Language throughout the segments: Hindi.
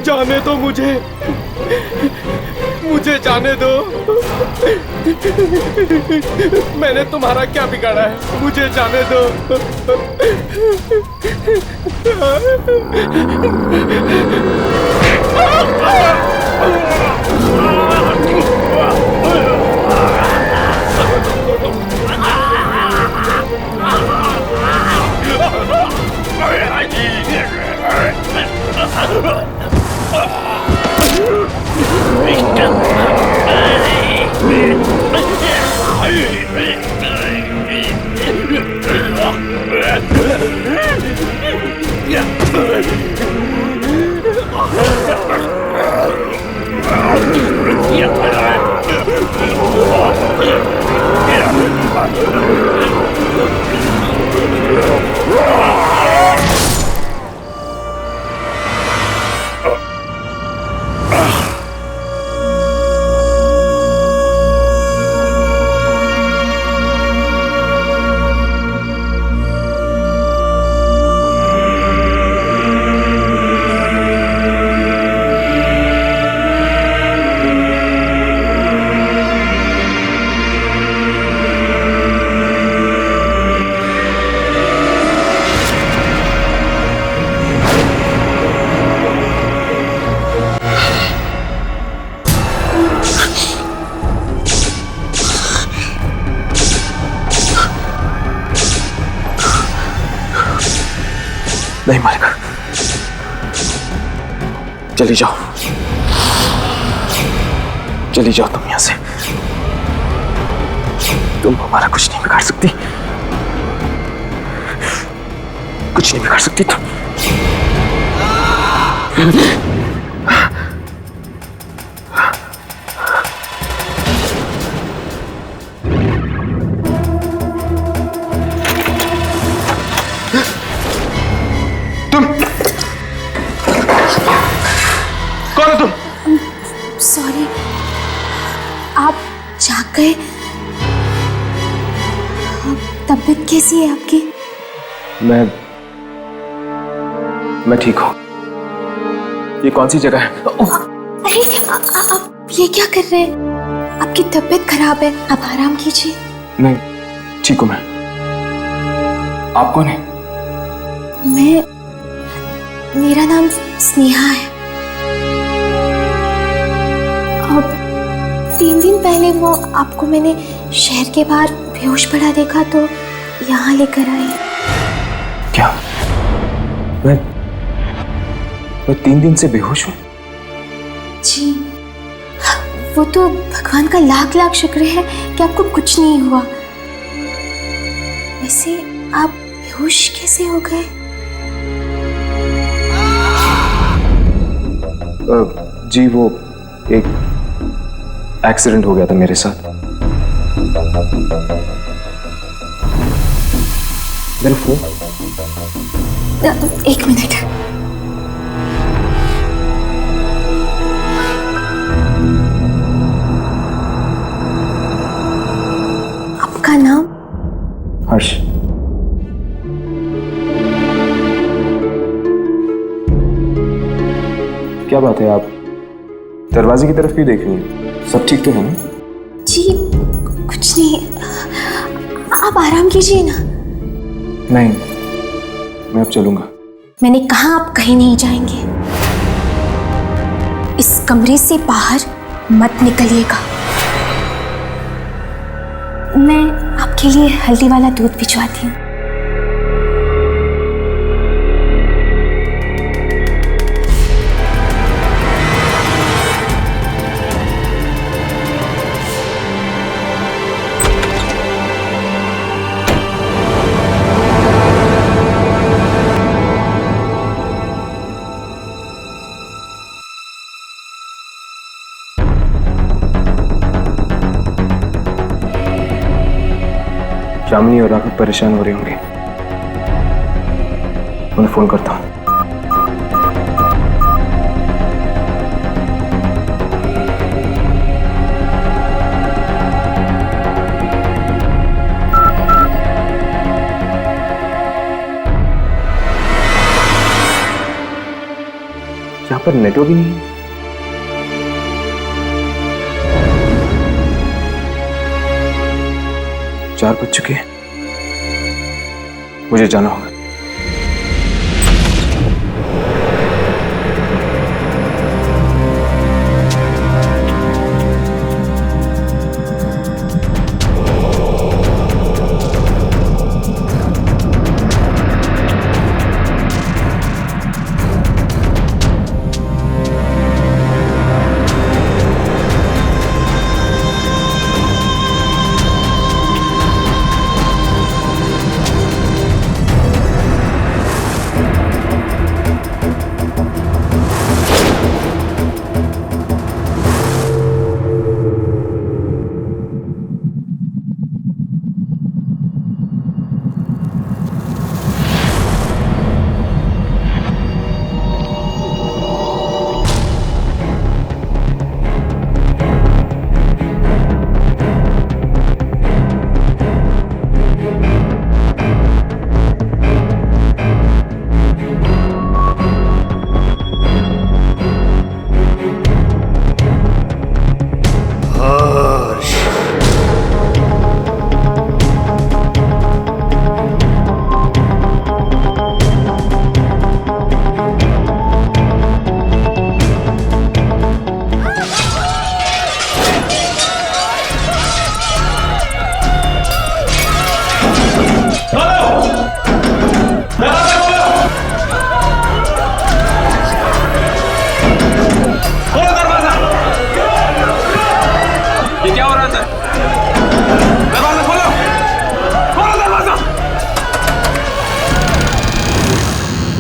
जाने दो मुझे जाने दो। मैंने तुम्हारा क्या बिगाड़ा है? मुझे जाने दो। नहीं मारेगा। चली जाओ तुम यहां से। तुम हमारा कुछ नहीं बिगाड़ सकती, कुछ नहीं बिगाड़ सकती तुम। कैसी है आपकी? मैं ठीक हूँ। ये कौन सी जगह है? अरे आप ये क्या कर रहे हैं? आपकी तबीयत खराब है, आप आराम कीजिए। नहीं, ठीक हूँ मैं। आप कौन है? मेरा नाम स्नेहा है। अब 3 दिन पहले वो आपको मैंने शहर के बाहर बेहोश पड़ा देखा तो यहाँ लेकर आई। क्या? मैं 3 दिन से बेहोश हूँ? जी, वो तो भगवान का लाख लाख शुक्र है कि आपको कुछ नहीं हुआ। वैसे आप बेहोश कैसे हो गए? जी, वो एक एक्सीडेंट हो गया था मेरे साथ। मेरा फोन। 1 मिनट। आपका नाम? हर्ष। क्या बात है, आप दरवाजे की तरफ क्यों देख रही हैं? सब ठीक तो है ना? जी कुछ नहीं, आप आराम कीजिए ना। नहीं, मैं अब चलूंगा। मैंने कहा आप कहीं नहीं जाएंगे। इस कमरे से बाहर मत निकलिएगा। मैं आपके लिए हल्दी वाला दूध भिजवाती हूँ। यामिनी और राघव परेशान हो रहे होंगे, उन्हें फोन करता हूँ। यहाँ पर नेटवर्क ही नहीं है। 4 बज चुके हैं, मुझे जाना होगा।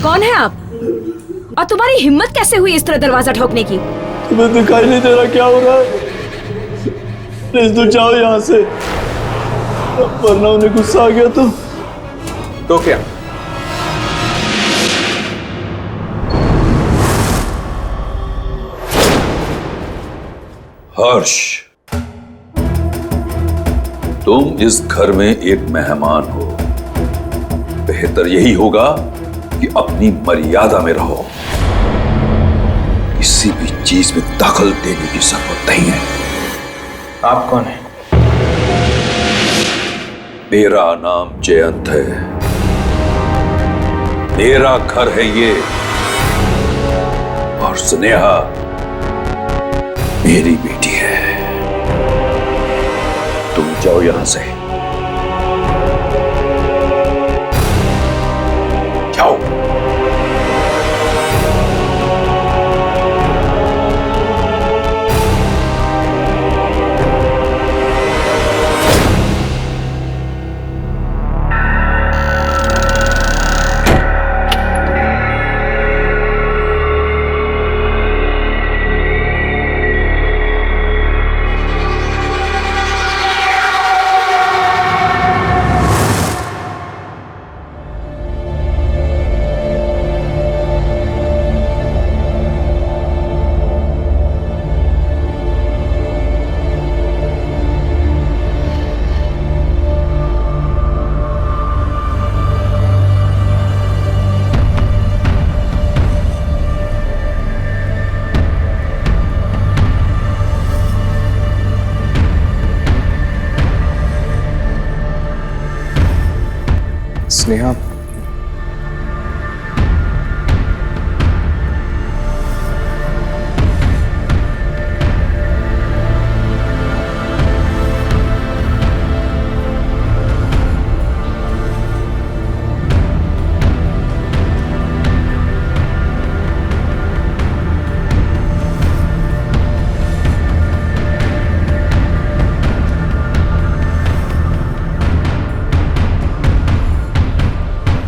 कौन है आप? और तुम्हारी हिम्मत कैसे हुई इस तरह दरवाजा ठोकने की? तुम्हें दिखाई नहीं दे रहा क्या हो रहा है? प्लीज तुम जाओ यहाँ से, वरना उन्हें गुस्सा आ गया तो क्या? हर्ष, तुम इस घर में एक मेहमान हो। बेहतर यही होगा कि अपनी मर्यादा में रहो। किसी भी चीज में दखल देने की जरूरत नहीं है। आप कौन हैं? मेरा नाम जयंत है। मेरा घर है ये, और स्नेहा मेरी बेटी है। तुम जाओ यहां से, जाओ। स्नेहा,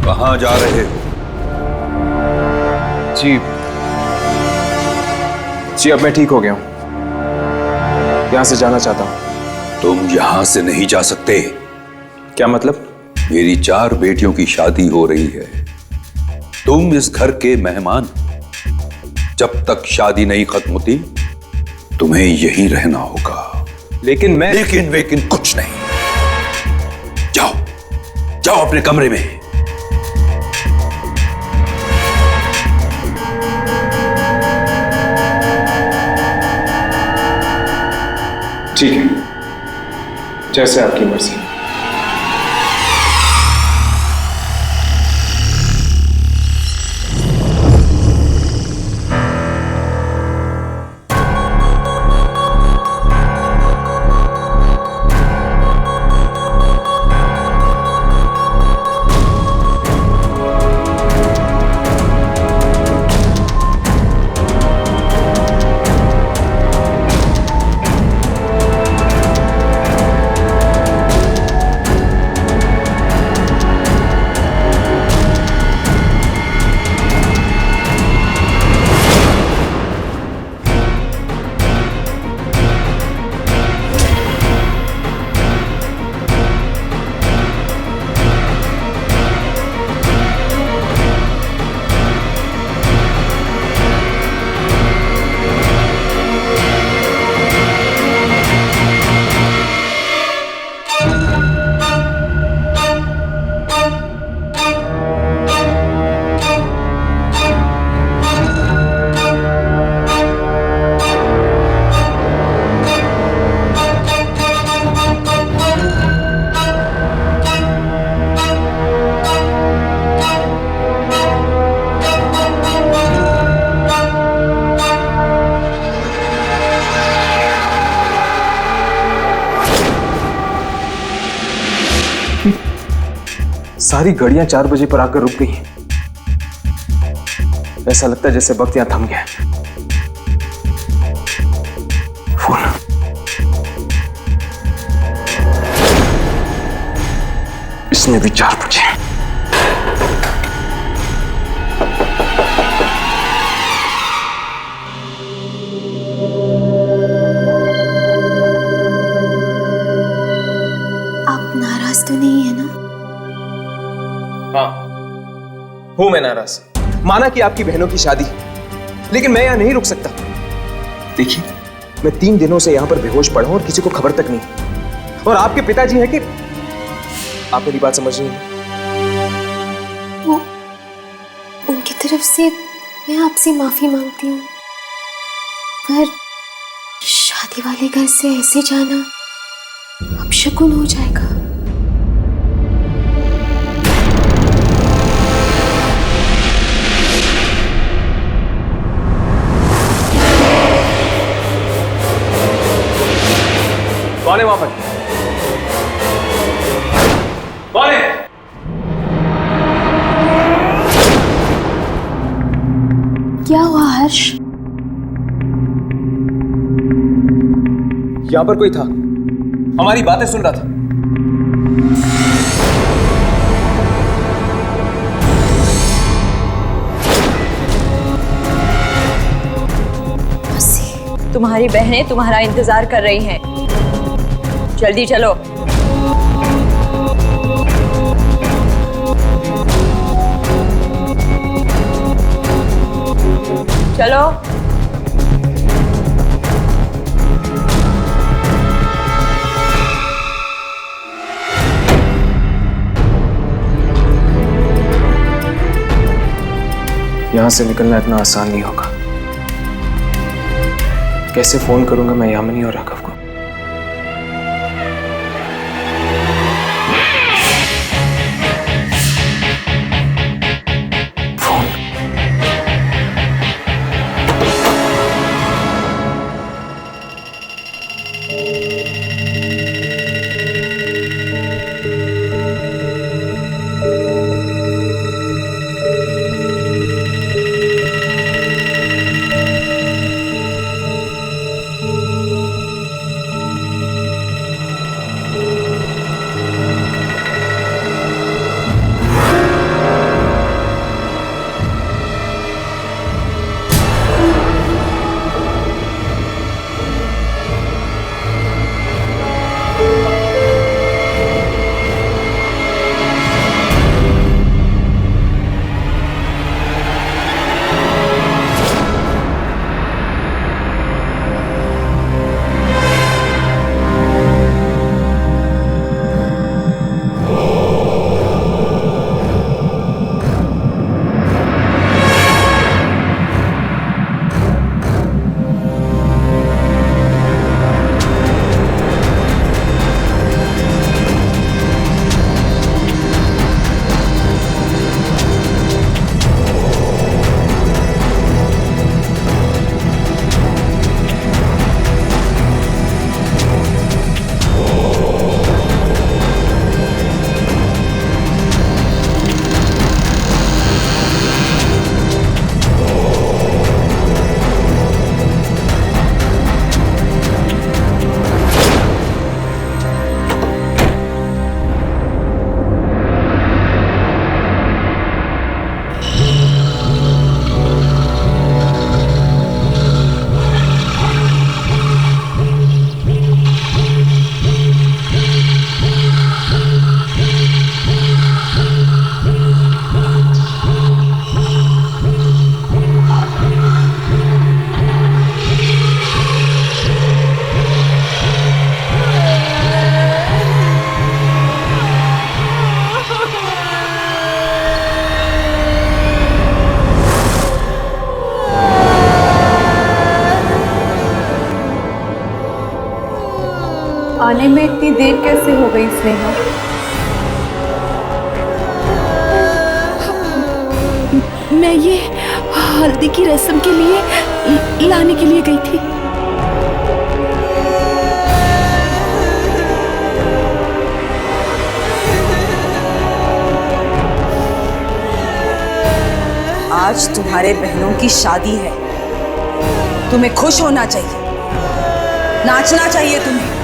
कहां जा रहे हो? जी अब मैं ठीक हो गया हूं। यहां से जाना चाहता हूं। तुम यहां से नहीं जा सकते। क्या मतलब? मेरी 4 बेटियों की शादी हो रही है। तुम इस घर के मेहमान। जब तक शादी नहीं खत्म होती तुम्हें यहीं रहना होगा। लेकिन मैं लेकिन कुछ नहीं। जाओ जाओ अपने कमरे में। ठीक है, जैसे आपकी मर्जी। सारी घड़ियां 4 बजे पर आकर रुक गई। ऐसा लगता है जैसे वक्त यहां थम गया। फोन। इसमें भी 4 बजे। आप नाराज तो नहीं है ना? हाँ, हूं मैं नाराज। माना कि आपकी बहनों की शादी, लेकिन मैं यहां नहीं रुक सकता। देखिए, मैं 3 दिनों से यहां पर बेहोश पड़ा हूं और किसी को खबर तक नहीं। और आपके पिताजी हैं कि आप मेरी बात समझ रही हैं? तरफ से मैं आपसे माफी मांगती हूँ, पर शादी वाले घर से ऐसे जाना अपशकुन हो जाएगा। कौन है वहां पर? कौन है? क्या हुआ हर्ष? यहां पर कोई था, हमारी बातें सुन रहा था। तुम्हारी बहनें तुम्हारा इंतजार कर रही हैं। जल्दी चलो। चलो। यहां से निकलना इतना आसान नहीं होगा। कैसे फोन करूंगा मैं यामिनी और राघव को? आने में इतनी देर कैसे हो गई स्नेहा? मैं ये हल्दी की रस्म के लिए लाने के लिए गई थी। आज तुम्हारे बहनों की शादी है, तुम्हें खुश होना चाहिए, नाचना चाहिए तुम्हें।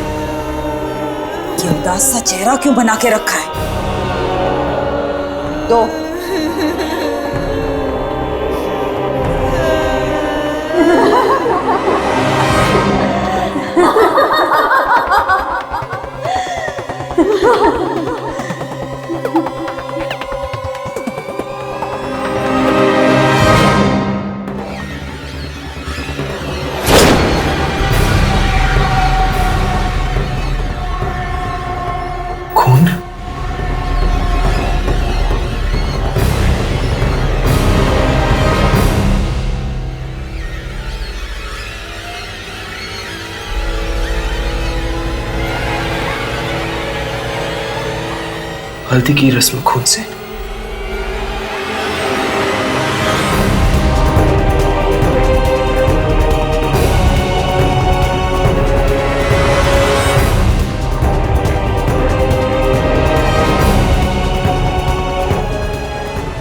ये उदास सा चेहरा क्यों बना के रखा है? दो हल्दी की रस्म खून से।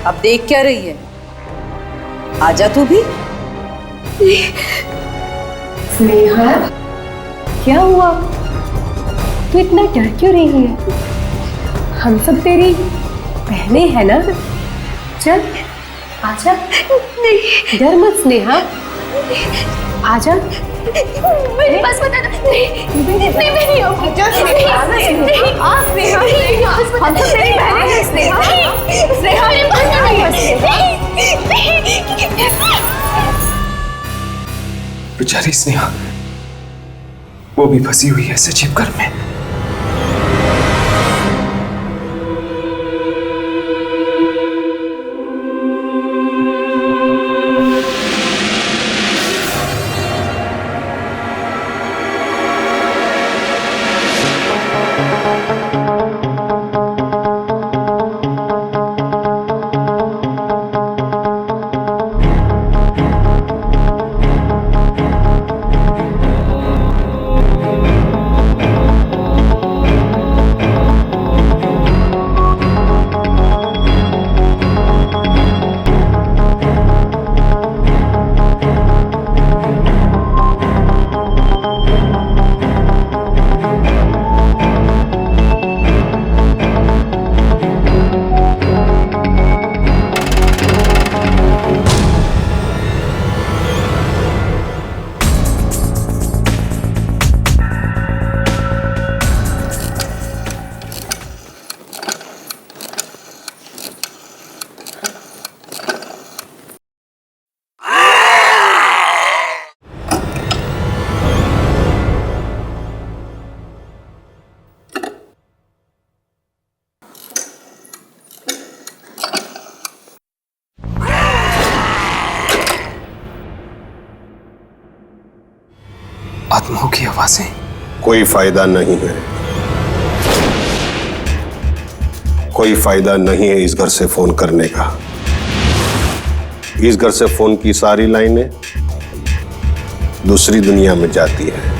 अब देख क्या रही है? आजा तू भी। स्नेहा, क्या हुआ? तू इतना डर क्यों रही है? हम सब तेरी बहनें हैं ना? चल आजा। नहीं, डर मत स्नेहा, आजा। मेरे पास बता। नहीं मैं नहीं आऊंगी। हम सब तेरी बहनें हैं स्नेहा। स्नेहा मेरे पास बेचारी स्नेहा, वो भी फंसी हुई है सजीव घर में। आत्माओं की आवाजें। कोई फायदा नहीं है, कोई फायदा नहीं है इस घर से फोन करने का। इस घर से फोन की सारी लाइनें दूसरी दुनिया में जाती है।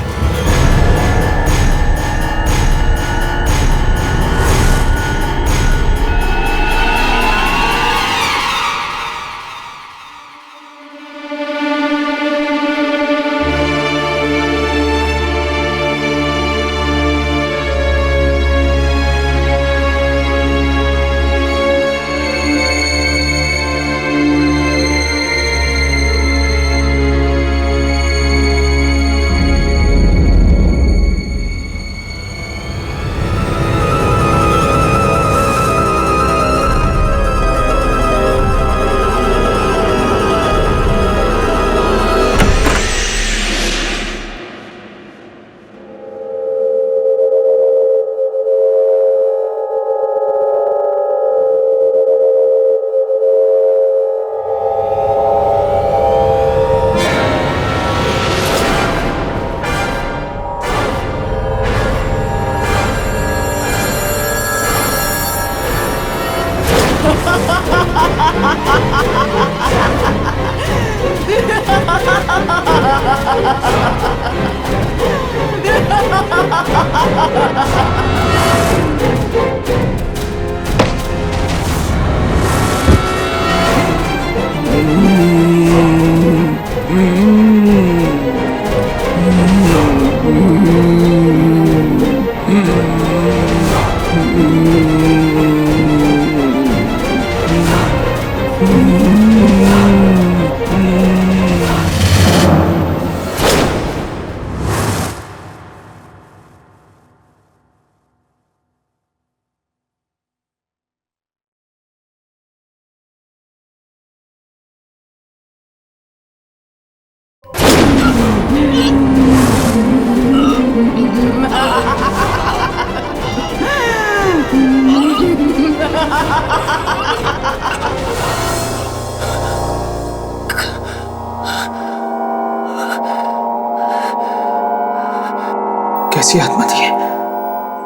कैसी आत्मा थी?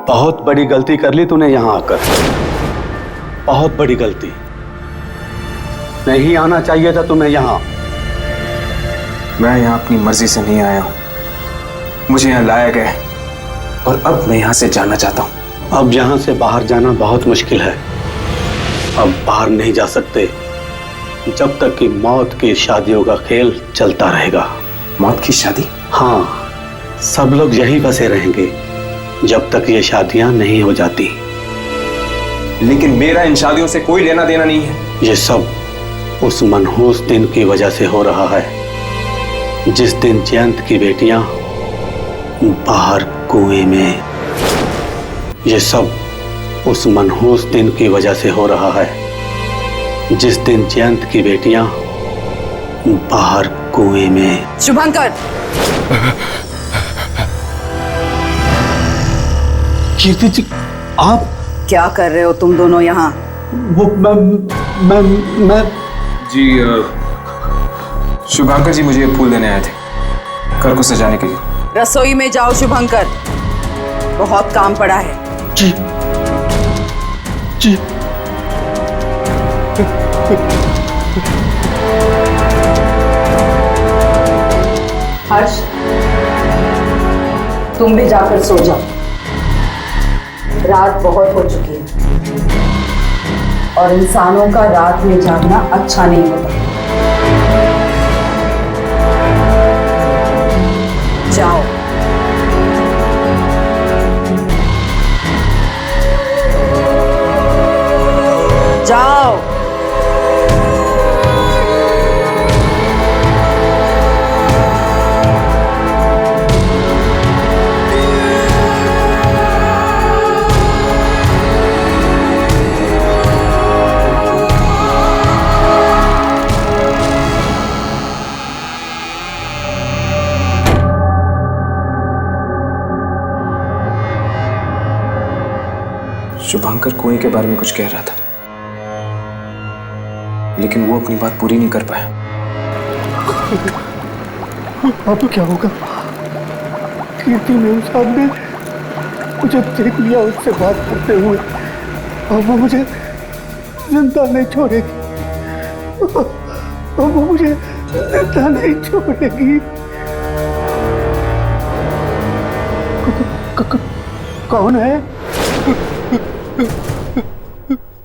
बहुत बड़ी गलती कर ली तूने यहां आकर। बहुत बड़ी गलती। नहीं आना चाहिए था तुम्हें यहाँ। मैं यहाँ अपनी मर्जी से नहीं आया हूँ, मुझे यहाँ लाया गया है और अब मैं यहाँ से जाना चाहता हूँ। अब यहाँ से बाहर जाना बहुत मुश्किल है। अब बाहर नहीं जा सकते जब तक कि मौत की शादियों का खेल चलता रहेगा। मौत की शादी? हाँ, सब लोग यहीं बसे रहेंगे जब तक ये शादियां नहीं हो जाती। लेकिन मेरा इन शादियों से कोई लेना देना नहीं है। ये सब उस मनहूस दिन की वजह से हो रहा है जिस दिन जयंत की बेटियां बाहर कुएं में। ये सब उस मनहूस दिन की वजह से हो रहा है जिस दिन जयंत की बेटियां बाहर कुएं में। शुभंकर, कीर्ति जी, आप क्या कर रहे हो तुम दोनों यहाँ? वो मैं जी शुभांकर जी मुझे फूल देने आए थे घर को सजाने के लिए। रसोई में जाओ शुभंकर, बहुत काम पड़ा है। जी जी। हर्ष, तुम भी जाकर सो जाओ, रात बहुत हो चुकी है और इंसानों का रात में जागना अच्छा नहीं होता। जाओ। जाओ। शुभांकर कुएं के बारे में कुछ कह रहा था, लेकिन वो अपनी बात पूरी नहीं कर पाया। अब क्या होगा? कीर्ति मेम साहब ने मुझे देख लिया उससे बात करते हुए। अब वो मुझे जिंदा नहीं छोड़ेगी। अब वो मुझे जिंदा नहीं छोड़ेगी। कौन है?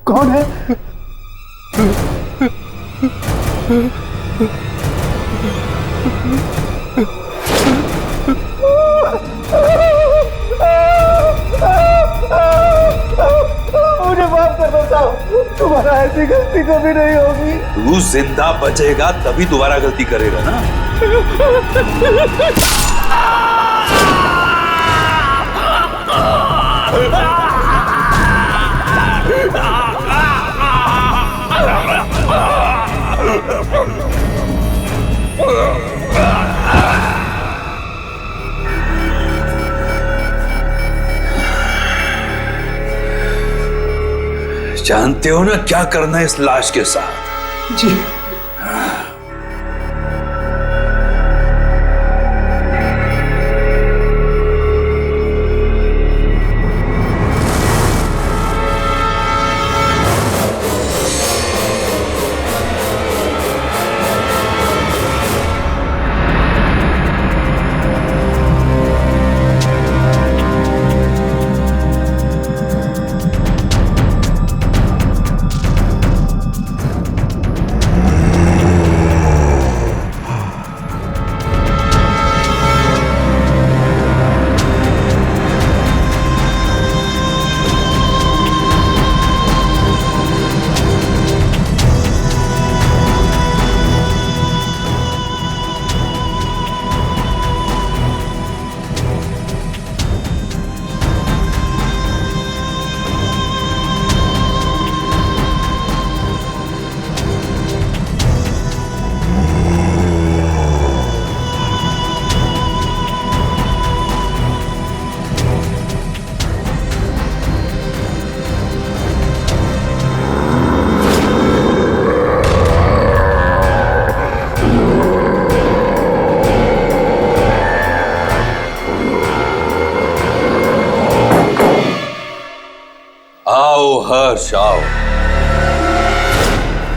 कौन है? मुझे माफ कर दो साहब, तुम्हारा ऐसी गलती कभी नहीं होगी। तू जिंदा बचेगा तभी दोबारा गलती करेगा ना। जानते हो ना क्या करना है इस लाश के साथ? जी।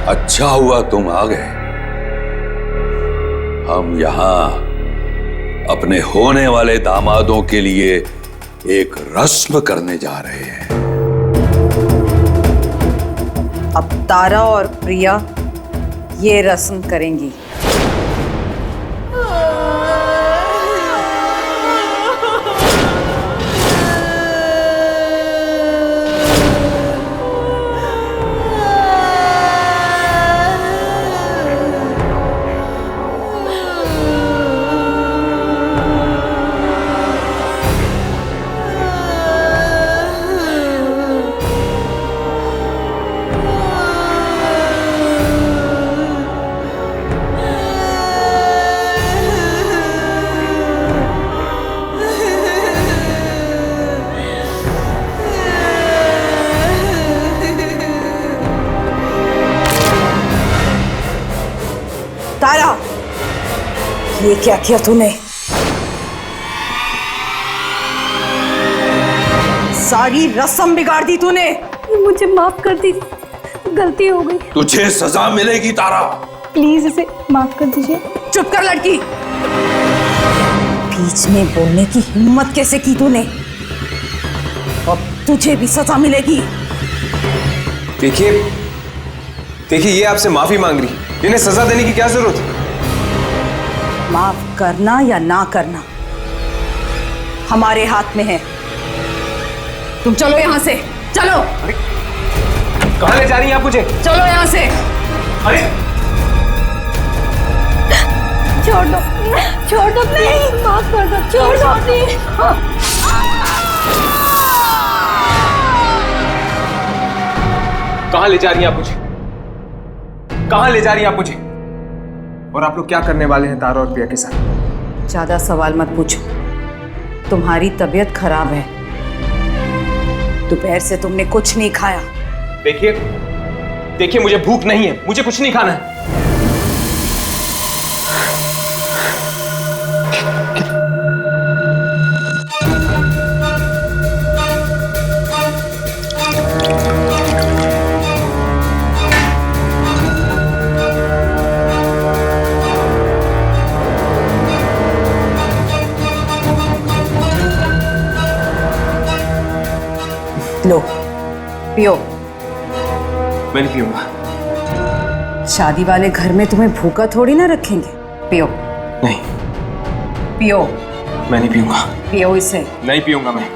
अच्छा हुआ तुम आ गए। हम यहां अपने होने वाले दामादों के लिए एक रस्म करने जा रहे हैं। अब तारा और प्रिया ये रस्म करेंगी। तारा, ये क्या किया तूने? सारी रस्म बिगाड़ दी तूने। मुझे माफ कर दीजिए, गलती हो गई। तुझे सजा मिलेगी तारा। प्लीज इसे माफ कर दीजिए। चुप कर लड़की। बीच में बोलने की हिम्मत कैसे की तूने? अब तुझे भी सजा मिलेगी। देखिए देखिए, ये आपसे माफी मांग रही, इन्हें सजा देने की क्या जरूरत है? माफ करना या ना करना हमारे हाथ में है। तुम चलो यहां से, चलो। कहां ले जा रही हैं आप मुझे? चलो यहां से। अरे छोड़ दो, छोड़ दो, नहीं, माफ कर दो, छोड़ दो प्लीज। कहां ले जा रही हैं आप मुझे? कहां ले जा रही हैं आप मुझे? और आप लोग क्या करने वाले हैं तारा और प्रिया के साथ? ज्यादा सवाल मत पूछो। तुम्हारी तबीयत खराब है, दोपहर से तुमने कुछ नहीं खाया। देखिए देखिए, मुझे भूख नहीं है, मुझे कुछ नहीं खाना है। लो, पियो। मैं नहीं पीऊंगा। शादी वाले घर में तुम्हें भूखा थोड़ी ना रखेंगे। पियो। नहीं, पियो। मैं नहीं पीऊंगा। पियो इसे। नहीं पीऊंगा मैं।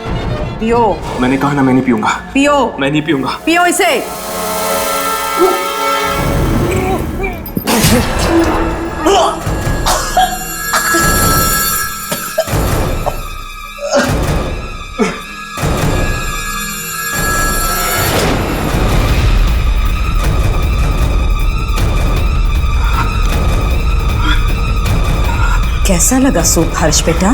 पियो। मैंने कहा ना, मैं नहीं पीऊंगा। पियो। मैं नहीं पीऊंगा। पियो इसे। कैसा लगा सूप हर्ष बेटा?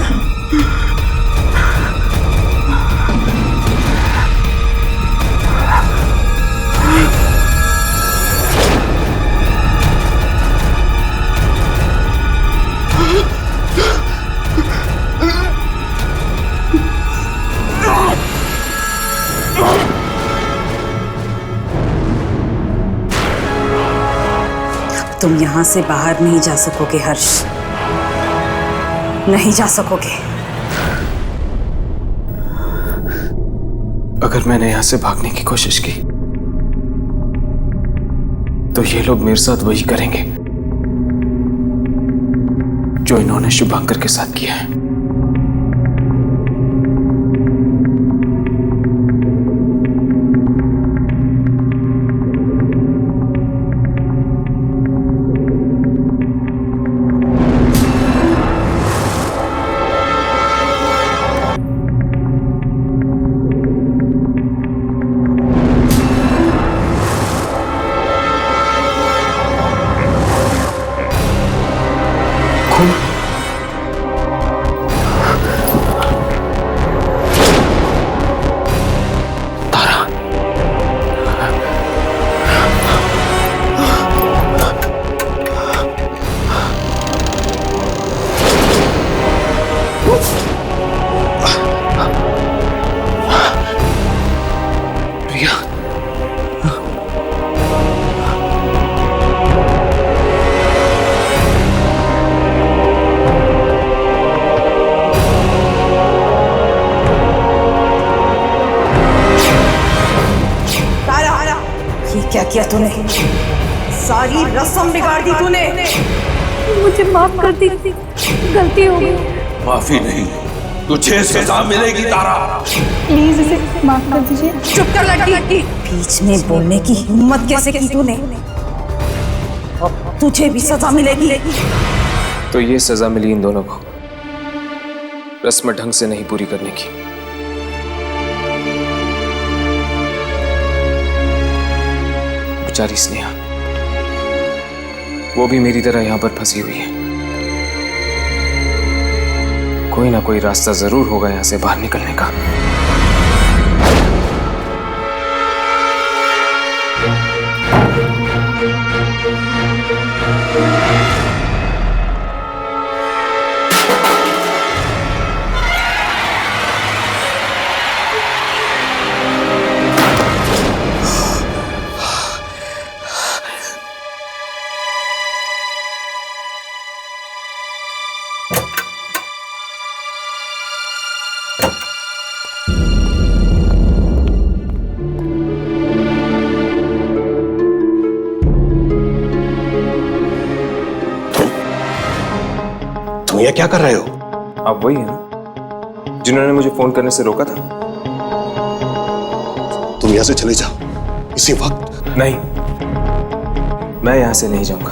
तुम यहां से बाहर नहीं जा सकोगे हर्ष, नहीं जा सकोगे। अगर मैंने यहां से भागने की कोशिश की तो ये लोग मेरे साथ वही करेंगे जो इन्होंने शुभांकर के साथ किया है। किया तूने? सारी रस्म बिगाड़ दी तूने। मुझे माफ कर दी, गलती हो गई। माफी नहीं, तुझे सजा मिलेगी तारा। प्लीज इसे माफ कर दीजिए। चुप कर लड़की। बीच में बोलने की हिम्मत कैसे की तूने? तुझे भी सजा मिलेगी। तो ये सजा मिली इन दोनों को रस्म ढंग से नहीं पूरी करने की। बेचारी स्नेहा, वो भी मेरी तरह यहां पर फंसी हुई है। कोई ना कोई रास्ता जरूर होगा यहां से बाहर निकलने का। तुम ये क्या कर रहे हो? आप वही है ना जिन्होंने मुझे फोन करने से रोका था? तुम यहां से चले जाओ इसी वक्त। नहीं, मैं यहां से नहीं जाऊंगा।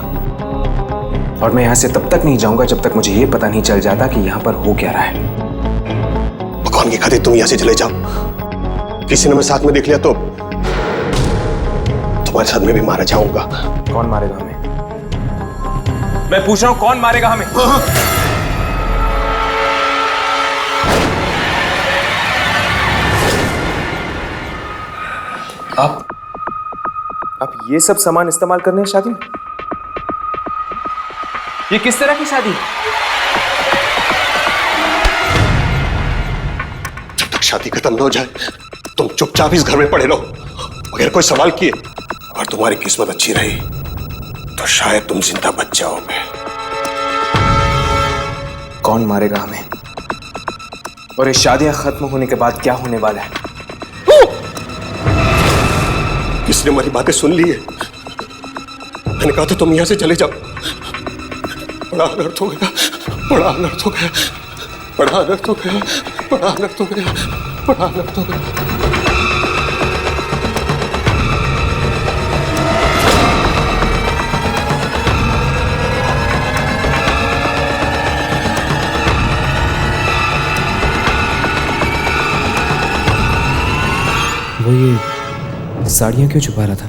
और मैं यहां से तब तक नहीं जाऊंगा जब तक मुझे यह पता नहीं चल जाता कि यहां पर हो क्या रहा है। भगवान की खातिर तुम यहां से चले जाओ। किसी ने मैं साथ में देख लिया तो तुम्हारे साथ में भी मारा जाऊंगा। कौन मारेगा हमें? मैं पूछ रहा हूं, कौन मारेगा हमें? आप ये सब सामान इस्तेमाल करने हैं शादी में? ये किस तरह की शादी? जब तक शादी खत्म न हो जाए तुम चुपचाप इस घर में पड़े रहो। अगर कोई सवाल किए और तुम्हारी किस्मत अच्छी रही तो शायद तुम जिंदा बच जाओगे। कौन मारेगा हमें? और ये शादियां खत्म होने के बाद क्या होने वाला है? किसने हमारी बातें सुन ली है? मैंने कहा था तुम यहां से चले जाओ। बड़ा अनर्थ हो गया, बड़ा अनर्थ हो गया, बड़ा अनर्थ हो गया, बड़ा अनर्थ हो गया, बड़ा अनर्थ हो गया। वो ये साड़ियां क्यों छुपा रहा था?